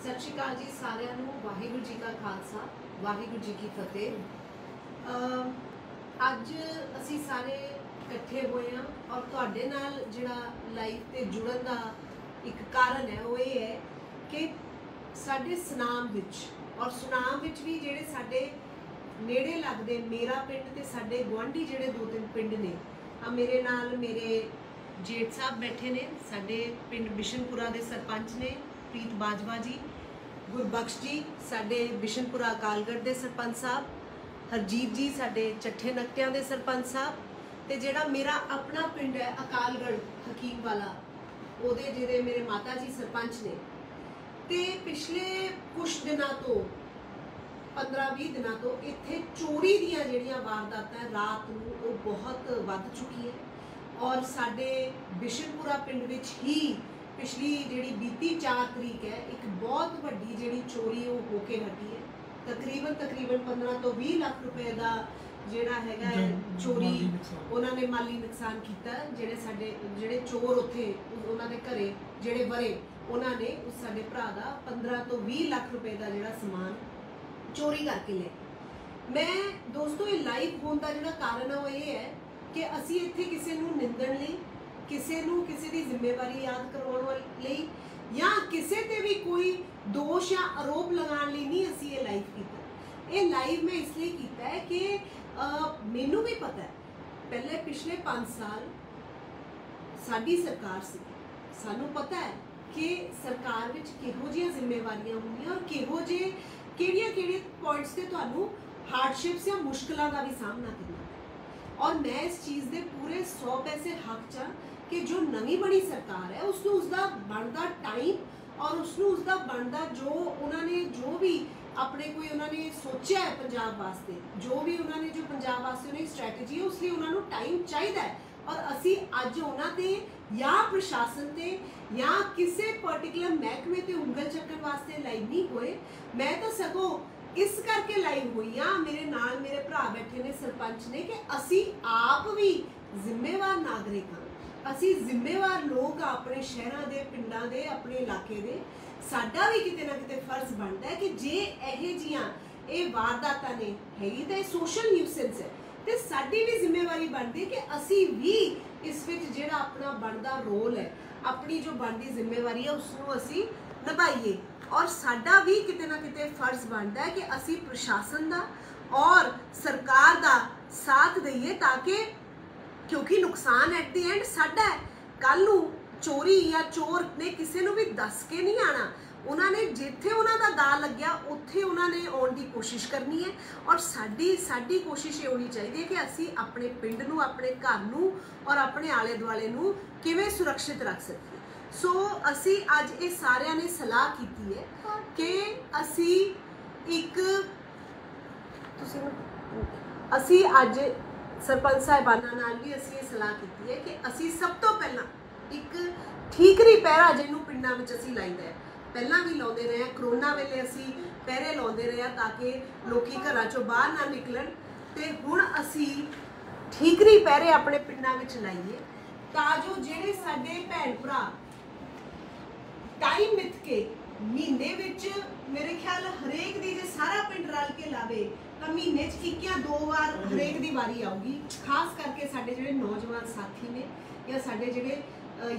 सत श्री अकाल जी सारिਆਂ ਨੂੰ ਵਾਹਿਗੁਰੂ जी का खालसा वाहिगुरू जी की फतेह। ਅੱਜ ਅਸੀਂ ਸਾਰੇ ਇਕੱਠੇ ਹੋਏ ਹਾਂ और ਤੁਹਾਡੇ ਨਾਲ ਜਿਹੜਾ ਲਾਈਵ ਤੇ ਜੁੜਨ ਦਾ ਇੱਕ ਕਾਰਨ ਹੈ ਉਹ ਇਹ ਹੈ ਕਿ ਸਾਡੇ ਸੁਨਾਮ ਵਿੱਚ और ਸੁਨਾਮ ਵਿੱਚ ਵੀ ਜਿਹੜੇ ਸਾਡੇ ਨੇੜੇ ਲੱਗਦੇ ਮੇਰਾ ਪਿੰਡ ਤੇ ਸਾਡੇ ਗੁਆਂਢੀ ਜਿਹੜੇ ਦੋ ਤਿੰਨ ਪਿੰਡ ਨੇ ਆ ਮੇਰੇ ਨਾਲ ਮੇਰੇ जेठ साहब बैठे ने साडे पिंड बिशनपुरा दे सरपंच ने प्रीत बाजवा जी, गुरबख्श जी साडे बिशनपुरा अकालगढ़ दे सरपंच साहब, हरजीत जी साडे चट्ठे नकटियां दे सरपंच साहब ते जेड़ा मेरा अपना पिंड है अकालगढ़ हकीम वाला ओदे जेड़े मेरे माता जी सरपंच ने ते पिछले कुछ दिनों तो 15-20 दिनों तो इत्थे चोरी दियां जेड़ियां वारदातां रात नूं वो बहुत वध चुकी है और साडे बिशनपुरा पिंड विच ही पिछली जिहड़ी बीती 4 तरीक है एक बहुत वड्डी जिहड़ी चोरी वो होके हटी है। तकरीबन 15 तो 20 लाख रुपए का जिहड़ा हैगा चोरी उन्होंने माली नुकसान किया। जिहड़े साडे जिहड़े चोर उत्थे उन्हां दे घरे जिहड़े वरे उन्होंने उस साडे भरा दा 15 तो 20 लाख रुपए का जिहड़ा समान चोरी करके ले। मैं दोस्तों ये लाइव होने का जिहड़ा कारण है वो ये है कि असी इत्थे किसी नूं निंदण लई किसी दी जिम्मेवारी याद करवाउण लई या किसी ते भी कोई दोष या आरोप लगाउण लई नहीं असी ये लाइव कीता। ये लाइव मैं इसलिए कीता है कि मैनूं भी पता है पहले पिछले 5 साल साडी सरकार सी, सानूं पता है कि सरकार विच किहो जिहियां जिम्मेवारियां होंदियां और किहो जे किहड़ियां पॉइंट्स ते तुहानूं हार्डशिप्स या मुश्किलों का भी सामना करना और मैं इस चीज़ के पूरे 100% हक चा कि जो नवी बनी सरकार है उसको उसका बनता टाइम और उसको उसका बनता जो उन्होंने जो भी अपने कोई उन्होंने सोचा है पंजाब वास्ते जो भी उन्होंने जो पंजाब वास्ते उन्हें स्ट्रैटेजी है उसलिए उन्होंने टाइम चाहिए और असी अज उन्होंने या प्रशासन ते या किसी पर्टिकुलर महकमे ते उंगल चक्कन वास्ते लाइव नहीं होए। मैं तो सगों इस करके लाइव हुई हाँ मेरे नाल मेरे भरा बैठे ने सरपंच ने कि असी आप भी जिम्मेवार नागरिक हाँ, असी जिम्मेवार लोग अपने शहरों के पिंडों के अपने इलाके के साडा भी किते ना किते फर्ज बनता है कि जे यह जियां ये वारदातां ने हैगी तो सोशल न्यूसेंस है तो साडी भी जिम्मेवारी बनती है कि असी भी इस विच जिहड़ा अपना बनता रोल है अपनी जो बनती जिम्मेवारी है उसनूं असी निभाइए और साडा भी किते ना किते फर्ज बनता है कि असी प्रशासन दा और सरकार दा साथ दईए ताकि क्योंकि नुकसान एट दी एंड साडा है। कल नूं चोरी या चोर ने किसी नूं भी दस के नहीं आना, उन्होंने जिथे उन्होंने दा लग्या उत्थे उन्होंने आने की कोशिश करनी है और साडी कोशिश ये होनी चाहिए कि असी अपने पिंड नूं अपने घर नूं और अपने आले दुआले नूं किवें सुरक्षित रख सकीए। सो असी अज ये सारिਆਂ ने सलाह की है कि असी एक असी अज सरपंच साहिबाना नाल भी असी ये सलाह की है कि असी सब तो पहला एक ठीकरी पहरा जिन्हों पिंडों में असी लाइदा है पहला भी लाते रहे हैं करोना वेले असी पहरे लाते रहे हैं ताकि लोग घर चों बाहर ना निकलन ते हुण असी ठीकरी पहरे अपने पिंडों में लाइए ताजो जेड़े साडे भैन भरा टाइम मिथ के महीने विच मेरे ख्याल हरेक दी जे सारा पिंड रल के लावे तो महीने च एक या 2 बार हरेक दी वारी आऊगी। खास करके साडे जिहड़े नौजवान साथी ने या साडे जिहड़े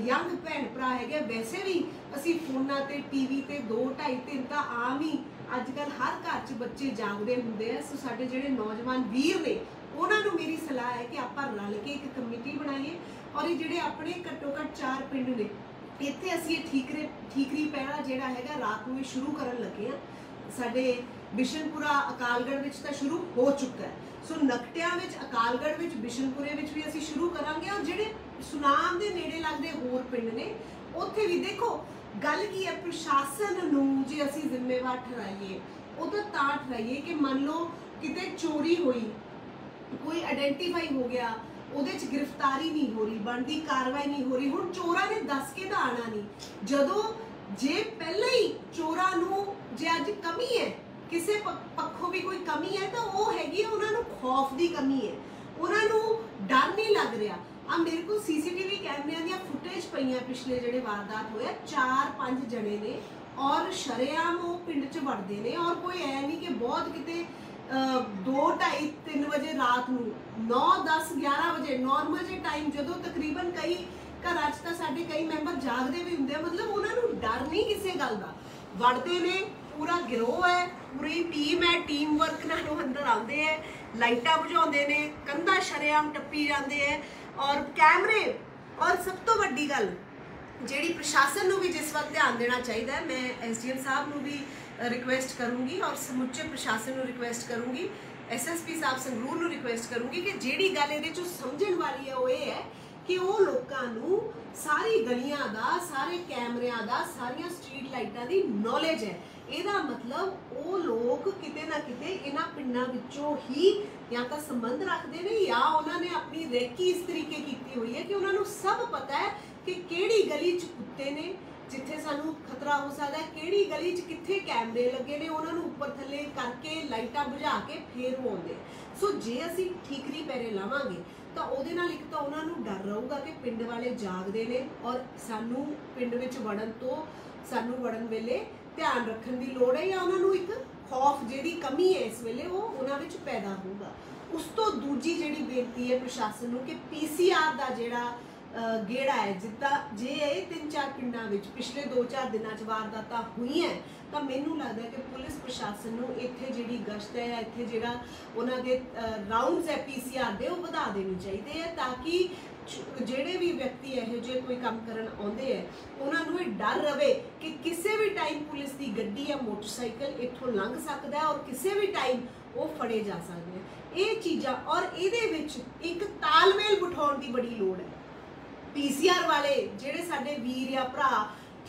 यंग भैन भरा है वैसे भी असी फोना ते टीवी ते 2-2.5-3 तो आम ही अजकल हर घर च बच्चे जागदे हुंदे आ। सो साडे जिहड़े नौजवान वीर ने उन्होंने मेरी सलाह है कि आपां रल के एक कमेटी बनाइए और ये जिहड़े अपने घट्टो घट्ट 4 पिंड ने इत्थे असी ठीकरी पहरा जिहड़ा हैगा रात में शुरू करन लगे हैं। साडे बिशनपुरा अकालगढ़ विच तां शुरू हो चुका है। सो नकटियां विच अकालगढ़ विच बिशनपुरे विच भी असी शुरू करांगे और जिहड़े सुनाम दे नेड़े लगदे होर पिंड ने उत्थे भी देखो गल की है प्रशासन नूं जे असी जिम्मेवार ठहराइए वो तां ठहराइए कि मान लो किते चोरी हुई कोई आइडेंटिफाई हो गया ਉਹਦੇ ਚ गिरफ्तारी नहीं हो रही बनती कार्रवाई नहीं हो रही हुण चोरां ने दस के तो आना नहीं जदों जे पहले ही चोरां नूं जे अज कमी है किसी पक्षों भी कोई कमी है तो वो हैगी उन्होंने खौफ की कमी है उन्होंने डर नहीं लग रहा। आ मेरे को CCTV कैमरिया दी फुटेज पईयां पिछले जिहड़े वारदात होया 4-5 जने ने और शरेआम वो पिंड च वड़ते हैं। और कोई है नहीं कि बहुत किते 2, 2:30, 3 बजे रात को 9, 10, 11 बजे नॉर्मल जे टाइम जो तकरीबन कई घर च साडे कई मैंबर जागते भी होंगे, मतलब उन्होंने डर नहीं किसी गल का, वड़ते ने पूरा गिरोह है, पूरी टीम है, टीम वर्क नाल अंदर आते हैं, लाइटां बुझाते हैं, कंधा शरेआम टप्पी जाते हैं और कैमरे। और सब तो वड्डी गल जिहड़ी प्रशासन नूं भी जिस वक्त ध्यान देना चाहिए, मैं SDM साहब नूं भी रिक्वेस्ट करूँगी और समुचे प्रशासन नूं रिक्वेस्ट करूँगी, SSP साहब संगरूर नूं रिक्वेस्ट करूँगी कि जिहड़ी गल इहदे चों समझण वाली है वो ये है कि वो लोगों नूं सारी गलियां दा, सारे कैमरियां दा, सारियां स्ट्रीट लाइटां दी नॉलेज है। ਇਹਦਾ मतलब वो लोग किते ना किते इन्हां पिंडां विचों ही या तो संबंध रखते हैं या उन्होंने अपनी रेकी इस तरीके की हुई है कि उन्होंने सब पता है कि किहड़ी गली च कुत्ते ने जिथे सानू खतरा हो सकता है, किहड़ी गली च कित्थे कैमरे लगे ने, उन्होंने उपर थले करके लाइटां बुझा के फिर वो आउंदे। सो जे असीं ठीकरी पैरे लावांगे तो उहदे नाल इक तां उन्हां नूं डर रहूगा कि पिंड वाले जागदे ने और सानू पिंड विच वड़न तो सानू वड़न वेले ध्यान रखने की लोड़ है या उन्होंने एक खौफ जिहड़ी कमी है इस वेले वो उन्हां विच पैदा होगा। उस तो दूजी जिहड़ी बेनती है प्रशासन नूं कि PCR का जिहड़ा गेड़ा है, जिद्दां जे 3-4 पिंडां विच पिछले 2-4 दिनां च वारदातां होईयां तो मैनूं लगदा है कि पुलिस प्रशासन नूं इत्थे जिहड़ी गश्त है, इत्थे जिहड़ा उन्हां दे राउंड्स है PCR दे वो वधा देने चाहिए है, ताकि ਜਿਹੜੇ भी व्यक्ति ਇਹੋ ਜਿਹੇ कोई काम करन आउंदे है उन्होंने ये डर रहे कि किसी भी टाइम पुलिस की गड्डी या मोटरसाइकिल इत्थों लंघ सकता है और किसी भी टाइम वो फड़े जा सकते हैं। ये चीज़ां और ये एक तालमेल बिठाउण की बड़ी लोड़ है। PCR वाले जिहड़े साडे वीर या भरा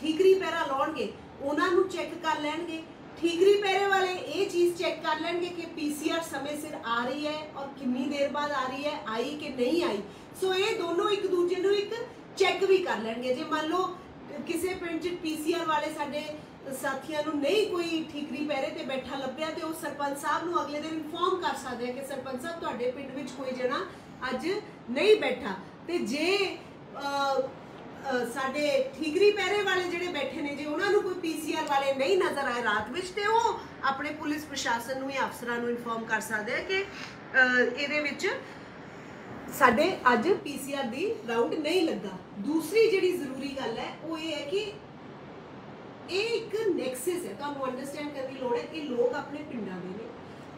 ठीकरी पैरा लाउणगे उन्होंने चैक कर लैणगे, ठीकरी पैरे वाले ये चीज़ चैक कर लेंगे कि PCR समय सिर आ रही है और कितनी देर बाद आ रही है, आई कि नहीं आई। सो ये दोनों एक दूजे नूं एक चैक भी कर लेंगे। जे मान लो किसी पिंड च PCR वाले साडे साथियों नूं नहीं कोई ठीकरी पैरे ते बैठा लभ्या तो सरपंच साहब नूं अगले दिन इन्फॉर्म कर सकते हैं कि सरपंच साहब तुहाडे पिंड विच कोई जना अज नहीं बैठा। तो जे साडे ठीकरी पैरे वाले जिहड़े बैठे ने जे उन्होंने कोई PCR वाले नहीं नज़र आए रात विच ते वो अपने पुलिस प्रशासन नूं या अफसरां नूं इन्फॉर्म कर सकते हैं कि इहदे विच साडे अज PCR दी राउंड नहीं लगा। दूसरी जिहड़ी जरूरी गल है वो ये है कि एक नैक्सस है, तुहानूं अंडरस्टैंड करने की लोड़ है कि लोग अपने पिंडां दे ने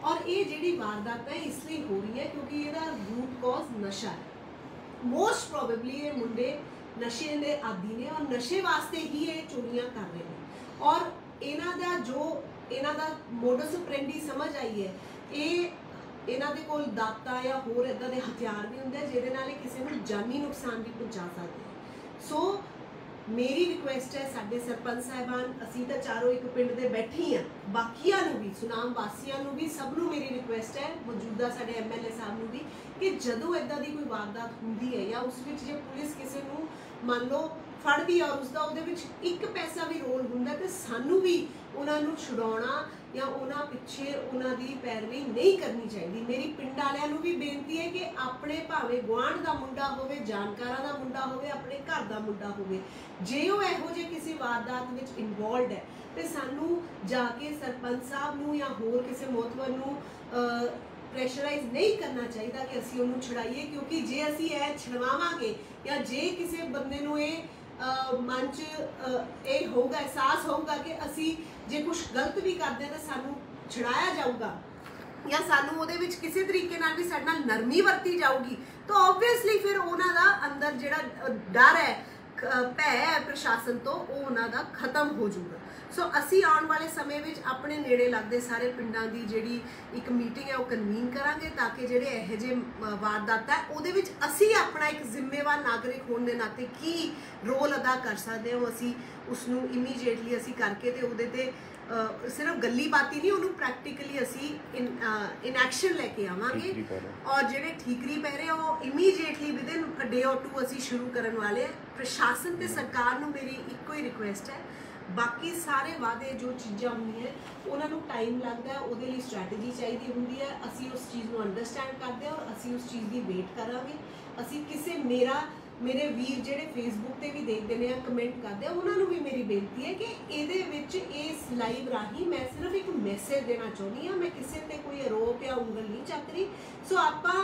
और ये जिहड़ी वारदात है इसलिए हो रही है क्योंकि इहदा रूट कॉज नशा है। मोस्ट प्रोबेबली ये मुंडे नशे दे आदी ने और नशे वास्ते ही ये चोरियां कर रहे हैं और इन्हां दा मोडस ऑपरेंडी समझ आई है। ये इन्हां दे कोल दाता या होर इदां दे हथियार भी हुंदे जिहदे नाल किसी नूं जानी नुकसान भी पहुंचा सकदे हैं। सो मेरी रिक्वेस्ट है साडे सरपंच साहिबान, असीं तां चारों एक पिंड दे बैठे ही हाँ, बाकियां नूं भी सुनाम वासियां नूं भी सब नूं मेरी रिक्वेस्ट है, मौजूदा साडे MLA साहब नूं भी कि जदों इदां दी कोई वारदात हुंदी है या उस विच जे पुलिस किसी नूं मान लो फड़दी और उसका उहदे विच एक पैसा भी रोल हुंदा ते सानू भी उन्हां नूं छुड़ाउणा या उन्हां पिछे उन्हां दी पैरवी नहीं करनी चाहिए। मेरी पिंड वालियां नूं भी बेनती है कि अपने भावें गुआंढ दा मुंडा होवे, जानकारां दा मुंडा होवे, अपने घर दा मुंडा होवे, जे वो इहो जे किसी वारदात विच इन्वॉल्वड है ते सानू जाके सरपंच साहब नूं या होर किसी मोहतबर नूं प्रेशराइज नहीं करना चाहिए कि असीं उन्होंने छुड़ाइए, क्योंकि जे असीं यह छुड़वावांगे या जे किसी बंदे नूं मन च होगा एहसास होगा कि असीं जे कुछ गलत भी करते हैं तो सानू छुड़ाया जाऊगा या सानू उहदे विच किसी तरीके नाल भी साडे नाल नरमी वरती जाऊगी तो ऑब्वियसली फिर उन्हां दा अंदर जिहड़ा डर है भै है प्रशासन तो वो उन्हां दा खत्म हो जाऊगा। सो असी आने वाले समय में अपने नेड़े लगते सारे पिंडां की जिहड़ी एक मीटिंग है वो कन्वीन करांगे ताकि जिहड़े इहो जिहे वारदात है उहदे विच असी अपना एक जिम्मेवार नागरिक होने के नाते की रोल अदा कर सकते हैं असी उसनूं इमीजिएटली असी करके ते उहदे ते सिर्फ गल्ली बाती नहीं उन्होंने प्रैक्टिकली असी इन एक्शन लैके आवांगे और जिहड़े ठीकरी पैरे वो इमीजिएटली विदिन अ डे और 2 असी शुरू करने वाले हैं। प्रशासन ते सरकार नूं मेरी इक्को ही रिक्वेस्ट है, बाकी सारे वादे जो चीज़ां होंदियां उन्होंने टाइम लगता है, उहदे लई स्ट्रैटेजी चाहिए होंदी है। असी उस चीज़ को अंडरस्टैंड करते हैं और असी उस चीज़ की वेट करांगे। असी किसी मेरा मेरे वीर ਜਿਹੜੇ ਫੇਸਬੁੱਕ ਤੇ ਵੀ ਦੇਖਦੇ ਨੇ ਆ ਕਮੈਂਟ ਕਰਦੇ ਆ ਉਹਨਾਂ ਨੂੰ ਵੀ ਮੇਰੀ ਬੇਨਤੀ ਹੈ ਕਿ ਇਹਦੇ ਵਿੱਚ ਇਸ ਲਾਈਵ ਰਾਹੀਂ ਮੈਂ ਸਿਰਫ ਇੱਕ ਮੈਸੇਜ ਦੇਣਾ ਚਾਹੁੰਦੀ ਹਾਂ, ਮੈਂ ਕਿਸੇ ਤੇ ਕੋਈ ਆਰੋਪ ਜਾਂ ਉਂਗਲ ਨਹੀਂ ਚੱਕ ਰਹੀ। ਸੋ ਆਪਾਂ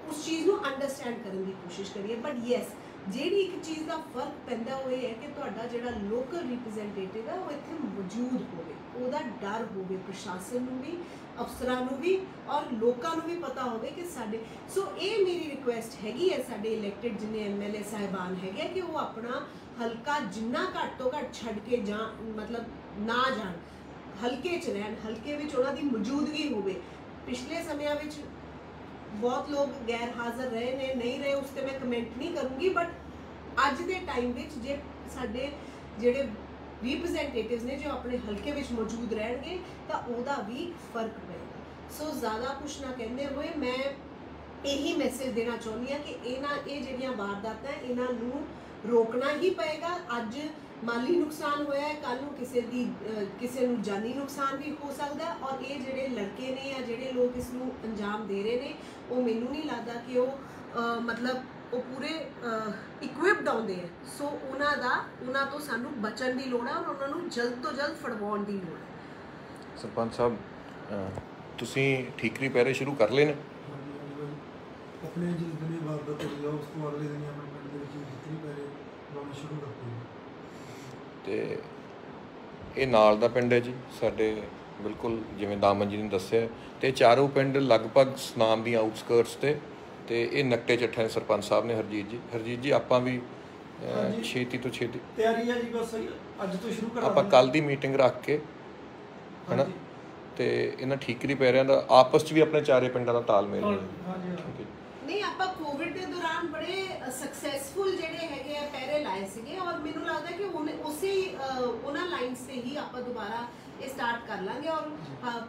ਉਸ ਚੀਜ਼ ਨੂੰ ਅੰਡਰਸਟੈਂਡ ਕਰਨ ਦੀ ਕੋਸ਼ਿਸ਼ ਕਰੀਏ। ਬਟ ਯੈਸ, ਜਿਹੜੀ ਇੱਕ ਚੀਜ਼ ਦਾ ਫਰਕ ਪੈਂਦਾ ਉਹ ਇਹ ਹੈ ਕਿ ਤੁਹਾਡਾ ਜਿਹੜਾ ਲੋਕਲ ਰਿਪਰੈਜ਼ੈਂਟੇਟਿਵ ਹੈ ਉਹ ਇੱਥੇ ਮੌਜੂਦ ਹੋਵੇ, ਉਹਦਾ ਡਰ ਹੋਵੇ ਪ੍ਰਸ਼ਾਸਨ ਨੂੰ ਵੀ, ਅਫਸਰਾਂ ਨੂੰ ਵੀ ਔਰ ਲੋਕਾਂ ਨੂੰ ਵੀ ਪਤਾ ਹੋਵੇ ਕਿ ਸਾਡੇ। ਸੋ ਇਹ ਮੇਰੀ ਰਿਕੁਐਸਟ ਹੈਗੀ ਹੈ ਸਾਡੇ ਇਲੈਕਟਿਡ ਜਿੰਨੇ MLA ਸਾਹਿਬਾਨ ਹੈਗੇ ਕਿ ਉਹ ਆਪਣਾ ਹਲਕਾ ਜਿੰਨਾ ਘੱਟ ਤੋਂ ਘੱਟ ਛੱਡ ਕੇ ਜਾਂ ਮਤਲਬ ਨਾ ਜਾਣ, ਹਲਕੇ 'ਚ ਰਹਿਣ, ਹਲਕੇ ਵਿੱਚ ਉਹਨਾਂ ਦੀ ਮੌਜੂਦਗੀ ਹੋਵੇ। ਪਿਛਲੇ ਸਮਿਆਂ ਵਿੱਚ बहुत लोग गैर हाज़र रहे ने, नहीं रहे, उस पर मैं कमेंट नहीं करूँगी। बट अज के टाइम विच जे साडे जिहड़े रिप्रजेंटेटिव्स ने जो अपने हल्के विच मौजूद रहणगे तां उहदा भी फर्क पेगा। सो ज़्यादा कुछ ना कहते हुए मैं यही मैसेज देना चाहुंदी हां कि ये जिहड़ियां वारदातां इन्हां नूं रोकना ही पेगा। अज माली नुकसान होया है, कल नूं किसी नूं जानी नुकसान भी हो सकता है। और ये जिहड़े लड़के ने या जिहड़े लोग इस नूं अंजाम दे रहे ने वो मैनूं नहीं लगता कि वो मतलब वो पूरे इक्विप्ड आउंदे है। सो उन्हां तो सानूं बचण दी लोड़ है और उन्हां नूं जल्द तो जल्द फड़वाउण दी लोड़ है। सरपंच साहब तुसीं ठीकरी पैरे शुरू कर लए ने? अपने जिस दिन वारदात होई है उस तो अगले दिन अपने पिंड दे विच ठीकरी पैरे लाउणे शुरू करते हैं। ਤੇ ਇਹ ਨਾਲ ਦਾ ਪਿੰਡ ਹੈ ਜੀ ਸਾਡੇ, ਬਿਲਕੁਲ ਜਿਵੇਂ ਦਾਮਨ ਜੀ ਨੇ ਦੱਸਿਆ। ਤੇ ਚਾਰੋਂ ਪਿੰਡ ਲਗਭਗ ਸਨਾਮ ਦੀਆਂ ਆਊਟਸਕਰਟਸ ਤੇ ਇਹ ਨਕਟੇ ਚੱਠੇ ਸਰਪੰਚ ਸਾਹਿਬ ਨੇ। ਹਰਜੀਤ ਜੀ ਆਪਾਂ ਵੀ ਛੇਤੀ ਤੋਂ ਛੇਤੀ ਤਿਆਰੀ ਹੈ ਜੀ, ਬਸ ਅੱਜ ਤੋਂ ਸ਼ੁਰੂ ਕਰਾਂਗੇ। ਆਪਾਂ ਕੱਲ ਦੀ ਮੀਟਿੰਗ ਰੱਖ ਕੇ ਹੈਨਾ ਤੇ ਇਹਨਾਂ ਠੀਕਰੀ ਪੈਰਿਆਂ ਦਾ ਆਪਸ 'ਚ ਵੀ ਆਪਣੇ ਚਾਰੇ ਪਿੰਡਾਂ ਦਾ ਤਾਲਮੇਲ नहीं ਆਪਾਂ कोविड के दौरान बड़े सक्सैसफुल ਜਿਹੜੇ ਹੈਗੇ ਆ ਪੈਰੇ ਲਾਏ ਸੀਗੇ और ਮੈਨੂੰ ਲੱਗਦਾ ਕਿ ਉਸੇ ਉਹਨਾਂ ਲਾਈਨਸ ਤੇ ਹੀ ਆਪਾਂ ਦੁਬਾਰਾ ਇਹ ਸਟਾਰਟ ਕਰ ਲਾਂਗੇ। ਔਰ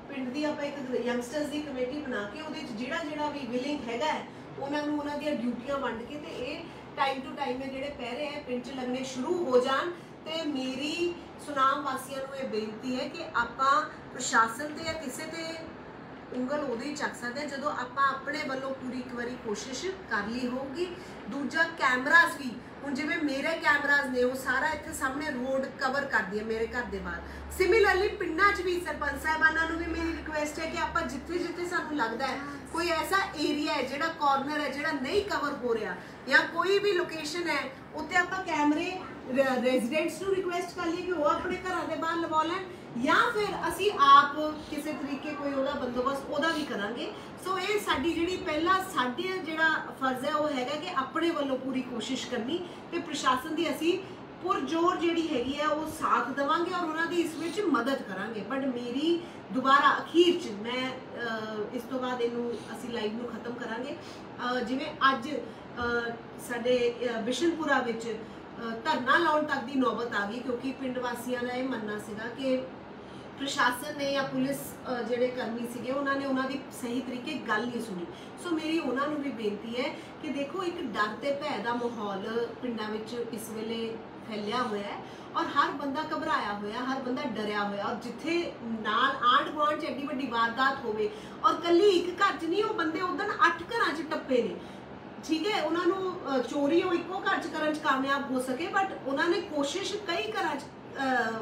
ਪਿੰਡ ਦੀ ਆਪਾਂ ਇੱਕ ਯੰਗਸਟਰਸ ਦੀ ਕਮੇਟੀ ਬਣਾ ਕੇ ਉਹਦੇ ਵਿੱਚ ਜਿਹੜਾ ਵੀ ਵਿਲਿੰਗ ਹੈਗਾ ਉਹਨਾਂ ਨੂੰ ਉਹਨਾਂ ਦੀਆਂ ਡਿਊਟੀਆਂ ਵੰਡ ਕੇ ਤੇ ਇਹ ਟਾਈਮ ਟੂ ਟਾਈਮ ਇਹ ਜਿਹੜੇ ਪੈਰੇ ਹੈ ਪਿੰਡ 'ਚ ਲੱਗਣੇ ਸ਼ੁਰੂ ਹੋ ਜਾਣ। ਤੇ ਮੇਰੀ ਸੁਨਾਮ ਵਾਸੀਆਂ ਨੂੰ ਇਹ ਬੇਨਤੀ ਹੈ ਕਿ ਆਪਾਂ ਪ੍ਰਸ਼ਾਸਨ ਤੇ ਜਾਂ ਕਿਸੇ ਤੇ ਉਂਗਲ ਉਦੋਂ ਹੀ ਚੱਕ ਸਕਦੇ ਹਾਂ ਜਦੋਂ ਆਪਾਂ ਆਪਣੇ ਵੱਲੋਂ ਪੂਰੀ ਇੱਕ ਵਾਰੀ ਕੋਸ਼ਿਸ਼ ਕਰ ਲਈ ਹੋਊਗੀ। ਦੂਜਾ ਕੈਮਰਾਜ਼ ਵੀ, ਹੁਣ ਜਿਵੇਂ ਮੇਰੇ ਕੈਮਰਾਜ਼ ਨੇ ਉਹ ਸਾਰਾ ਇੱਥੇ ਸਾਹਮਣੇ ਰੋਡ ਕਵਰ ਕਰਦੀ ਹੈ ਮੇਰੇ ਘਰ ਦੇ ਬਾਹਰ। ਸਿਮਿਲਰਲੀ ਪਿੰਡਾਂ 'ਚ ਵੀ ਸਰਪੰਚ ਸਾਹਿਬਾਨਾਂ ਨੂੰ ਵੀ ਮੇਰੀ ਰਿਕੁਐਸਟ ਹੈ ਕਿ ਆਪਾਂ ਜਿੱਥੇ ਸਾਨੂੰ ਲੱਗਦਾ ਹੈ ਕੋਈ ਐਸਾ ਏਰੀਆ ਹੈ ਜਿਹੜਾ ਕਾਰਨਰ ਹੈ ਜਿਹੜਾ ਨਹੀਂ ਕਵਰ ਹੋ ਰਿਹਾ ਜਾਂ ਕੋਈ ਵੀ ਲੋਕੇਸ਼ਨ ਹੈ ਉੱਤੇ ਆਪਾਂ ਕੈਮਰੇ ਰੈਜ਼ੀਡੈਂਟਸ ਨੂੰ ਰਿਕੁਐਸਟ ਕਰ ਲਈਏ ਕਿ ਉਹ ਆਪਣੇ ਘਰਾਂ ਦੇ ਬਾਹਰ ਲਵਾ ਲੈਣ ਜਾਂ ਫਿਰ ਅਸੀਂ ਆਪ ਕਿਸੇ ਤਰੀਕੇ ਕੋਈ ਉਹਦਾ ਬੰਦੋਬਸਤ ਉਹਦਾ ਵੀ ਕਰਾਂਗੇ। ਸੋ ਇਹ ਸਾਡੀ ਜਿਹੜੀ ਪਹਿਲਾ ਸਾਡੇ ਜਿਹੜਾ ਫਰਜ਼ ਹੈ ਉਹ ਹੈਗਾ ਕਿ ਆਪਣੇ ਵੱਲੋਂ ਪੂਰੀ ਕੋਸ਼ਿਸ਼ ਕਰਨੀ ਤੇ ਪ੍ਰਸ਼ਾਸਨ ਦੀ ਅਸੀਂ ਪੁਰਜੋਰ ਜਿਹੜੀ ਹੈਗੀ ਹੈ ਉਹ ਸਾਥ ਦੇਵਾਂਗੇ ਔਰ ਉਹਨਾਂ ਦੀ ਇਸ ਵਿੱਚ ਮਦਦ ਕਰਾਂਗੇ। ਬਟ ਮੇਰੀ ਦੁਬਾਰਾ ਅਖੀਰ 'ਚ ਮੈਂ ਇਸ ਤੋਂ ਬਾਅਦ ਇਹਨੂੰ ਅਸੀਂ ਲਾਈਵ ਨੂੰ ਖਤਮ ਕਰਾਂਗੇ। ਜਿਵੇਂ ਅੱਜ ਸਾਡੇ ਬਿਸ਼ਨਪੁਰਾ ਵਿੱਚ ਧਰਨਾ ਲਾਉਣ ਤੱਕ ਦੀ ਨੌਬਤ ਆ ਗਈ ਕਿਉਂਕਿ ਪਿੰਡ ਵਾਸੀਆਂ ਦਾ ਇਹ ਮੰਨਣਾ ਸੀਗਾ ਕਿ ਪ੍ਰਸ਼ਾਸਨ ਨੇ ਜਾਂ ਪੁਲਿਸ ਜਿਹੜੇ ਕਰਮੀ ਸੀਗੇ ਉਹਨਾਂ ਨੇ ਉਹਨਾਂ ਦੀ ਸਹੀ ਤਰੀਕੇ ਗੱਲ ਨਹੀਂ ਸੁਣੀ। ਸੋ ਮੇਰੀ ਉਹਨਾਂ ਨੂੰ ਵੀ ਬੇਨਤੀ ਹੈ ਕਿ ਦੇਖੋ ਇੱਕ ਡਰ ਤੇ ਭੈ ਦਾ ਮਾਹੌਲ ਪਿੰਡਾਂ ਵਿੱਚ ਇਸ ਵੇਲੇ ਫੈਲਿਆ ਹੋਇਆ ਹੈ ਔਰ ਹਰ ਬੰਦਾ ਘਬਰਾਇਆ ਹੋਇਆ, ਹਰ ਬੰਦਾ ਡਰਿਆ ਹੋਇਆ। ਔਰ ਜਿੱਥੇ ਨਾਲ ਆਂਢ ਗੁਆਂਢ 'ਚ ਐਡੀ ਵੱਡੀ ਵਾਰਦਾਤ ਹੋਵੇ ਔਰ ਕੱਲੀ ਇੱਕ ਘਰ 'ਚ ਨਹੀਂ, ਉਹ ਬੰਦੇ ਉਦੋਂ 8 ਘਰਾਂ 'ਚ ਟੱਪੇ ਨੇ। ਠੀਕ ਹੈ, ਉਹਨਾਂ ਨੂੰ ਚੋਰੀ ਉਹ ਇੱਕੋ ਘਰ 'ਚ ਕਰਨ 'ਚ ਕਾਮਯਾਬ ਹੋ ਸਕੇ ਬਟ ਉਹਨਾਂ ਨੇ ਕੋਸ਼ਿਸ਼ ਕਈ ਘਰਾਂ 'ਚ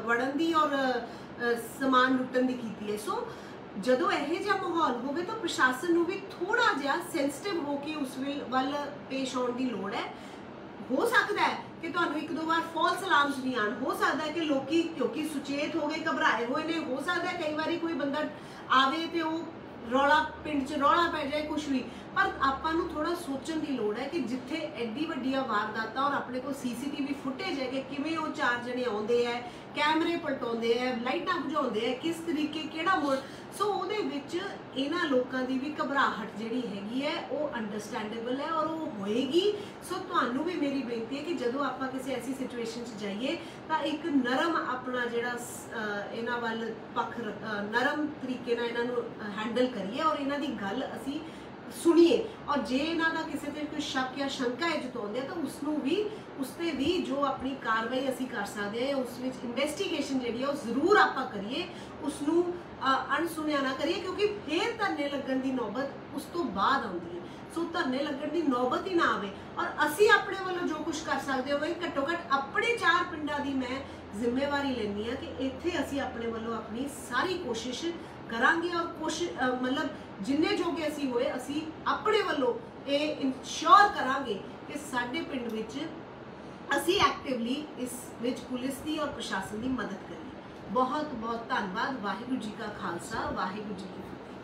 ਵੜਨ ਦੀ ਔਰ ਸਮਾਨ ਲੁੱਟਣ ਦੀ ਕੀਤੀ ਹੈ। ਸੋ ਜਦੋਂ ਇਹੋ ਜਿਹਾ ਮਾਹੌਲ ਹੋਵੇ ਤਾਂ ਪ੍ਰਸ਼ਾਸਨ ਨੂੰ ਵੀ ਥੋੜਾ ਜਿਹਾ ਸੈਂਸਿਟਿਵ ਹੋ ਕੇ ਉਸ ਵੱਲ ਪੇਸ਼ ਆਉਣ ਦੀ ਲੋੜ ਹੈ। ਹੋ ਸਕਦਾ ਹੈ ਕਿ ਤੁਹਾਨੂੰ ਇੱਕ ਦੋ ਵਾਰ ਫਾਲਸ ਅਲਾਰਮਸ ਵੀ ਆਉਣ, ਹੋ ਸਕਦਾ ਹੈ ਕਿ ਲੋਕੀ ਕਿਉਂਕਿ ਸੁਚੇਤ ਹੋ ਗਏ, ਘਬਰਾਏ ਹੋਏ ਨੇ, ਹੋ ਸਕਦਾ ਹੈ ਕਈ ਵਾਰੀ ਕੋਈ ਬੰਦਾ ਆਵੇ ਤੇ ਉਹ ਰੌਲਾ ਪਿੰਡ 'ਚ ਰੌਲਾ ਪੈ ਜਾਏ ਕੁਛ ਵੀ। ਪਰ ਆਪਾਂ ਨੂੰ ਥੋੜਾ ਸੋਚਣ ਦੀ ਲੋੜ ਹੈ ਕਿ ਜਿੱਥੇ ਐਡੀ ਵੱਡੀਆਂ ਵਾਰਦਾਤਾਂ ਔਰ ਆਪਣੇ ਕੋਲ CCTV ਫੁਟੇਜ ਹੈ ਕਿ ਕਿਵੇਂ ਉਹ 4 ਜਣੇ ਆਉਂਦੇ ਹੈ, ਕੈਮਰੇ ਪਲਟਾਉਂਦੇ ਹੈ, ਲਾਈਟਾਂ ਬੁਝਾਉਂਦੇ ਹੈ, ਕਿਸ ਤਰੀਕੇ ਕਿਹੜਾ ਮੋੜ। ਸੋ ਉਹਦੇ ਵਿੱਚ ਇਹਨਾਂ ਲੋਕਾਂ ਦੀ ਵੀ ਘਬਰਾਹਟ ਜਿਹੜੀ ਹੈਗੀ ਹੈ ਉਹ ਅੰਡਰਸਟੈਂਡੇਬਲ ਹੈ ਔਰ ਉਹ ਹੋਏਗੀ। ਸੋ ਤੁਹਾਨੂੰ ਵੀ ਮੇਰੀ ਬੇਨਤੀ ਹੈ ਕਿ ਜਦੋਂ ਆਪਾਂ ਕਿਸੇ ਐਸੀ ਸਿਚੁਏਸ਼ਨ 'ਚ ਜਾਈਏ ਤਾਂ ਇੱਕ ਨਰਮ ਆਪਣਾ ਜਿਹੜਾ ਇਹਨਾਂ ਵੱਲ ਪੱਖ ਨਰਮ ਤਰੀਕੇ ਨਾਲ ਇਹਨਾਂ ਨੂੰ ਹੈਂਡਲ ਕਰੀਏ ਔਰ ਇਹਨਾਂ ਦੀ ਗੱਲ ਅਸੀਂ ਸੁਣੀਏ। ਔਰ ਜੇ ਇਹਨਾਂ ਦਾ ਕਿਸੇ ਤੇ ਕੋਈ ਸ਼ੱਕ ਜਾਂ ਸ਼ੰਕਾ ਹੈ ਜਤਾਉਂਦੇ ਆ ਤਾਂ ਉਸ ਨੂੰ ਵੀ ਉਸ ਤੇ ਵੀ ਜੋ ਆਪਣੀ ਕਾਰਵਾਈ ਅਸੀਂ ਕਰ ਸਕਦੇ ਹਾਂ ਉਸ ਵਿੱਚ ਇਨਵੈਸਟੀਗੇਸ਼ਨ ਜਿਹੜੀ ਹੈ ਉਹ ਜ਼ਰੂਰ ਆਪਾਂ ਕਰੀਏ, ਉਸ ਨੂੰ ਅਣਸੁਣਿਆ ਨਾ ਕਰੀਏ ਕਿਉਂਕਿ ਫੇਰ ਧਰਨੇ ਲੱਗਣ ਦੀ ਨੌਬਤ ਉਸ ਤੋਂ ਬਾਅਦ ਆਉਂਦੀ ਹੈ। ਸੋ ਧਰਨੇ ਲੱਗਣ ਦੀ ਨੌਬਤ ਹੀ ਨਾ ਆਵੇ। ਔਰ ਅਸੀਂ ਆਪਣੇ ਵੱਲੋਂ ਜੋ ਕੁਝ ਕਰ ਸਕਦੇ ਹੋਵੇ, ਘੱਟੋ ਘੱਟ ਆਪਣੇ 4 ਪਿੰਡਾਂ ਦੀ ਮੈਂ ਜ਼ਿੰਮੇਵਾਰੀ ਲੈਂਦੀ ਹਾਂ ਕਿ ਇੱਥੇ ਅਸੀਂ ਆਪਣੇ ਵੱਲੋਂ ਆਪਣੀ ਸਾਰੀ ਕੋਸ਼ਿਸ਼ ਕਰਾਂਗੇ ਔਰ ਮਤਲਬ ਜਿੰਨੇ ਜੋਗੇ ਅਸੀਂ ਹੋਏ ਅਸੀਂ ਆਪਣੇ ਵੱਲੋਂ ਇਹ ਇਨਸ਼ੋਰ ਕਰਾਂਗੇ ਕਿ ਸਾਡੇ ਪਿੰਡ ਵਿੱਚ ਅਸੀਂ ਐਕਟਿਵਲੀ ਇਸ ਵਿੱਚ ਪੁਲਿਸ ਦੀ ਔਰ ਪ੍ਰਸ਼ਾਸਨ ਦੀ ਮਦਦ ਕਰੀਏ। ਬਹੁਤ ਬਹੁਤ ਧੰਨਵਾਦ। ਵਾਹਿਗੁਰੂ ਜੀ ਕਾ ਖਾਲਸਾ, ਵਾਹਿਗੁਰੂ ਜੀ ਕੀ ਫਤਿਹ।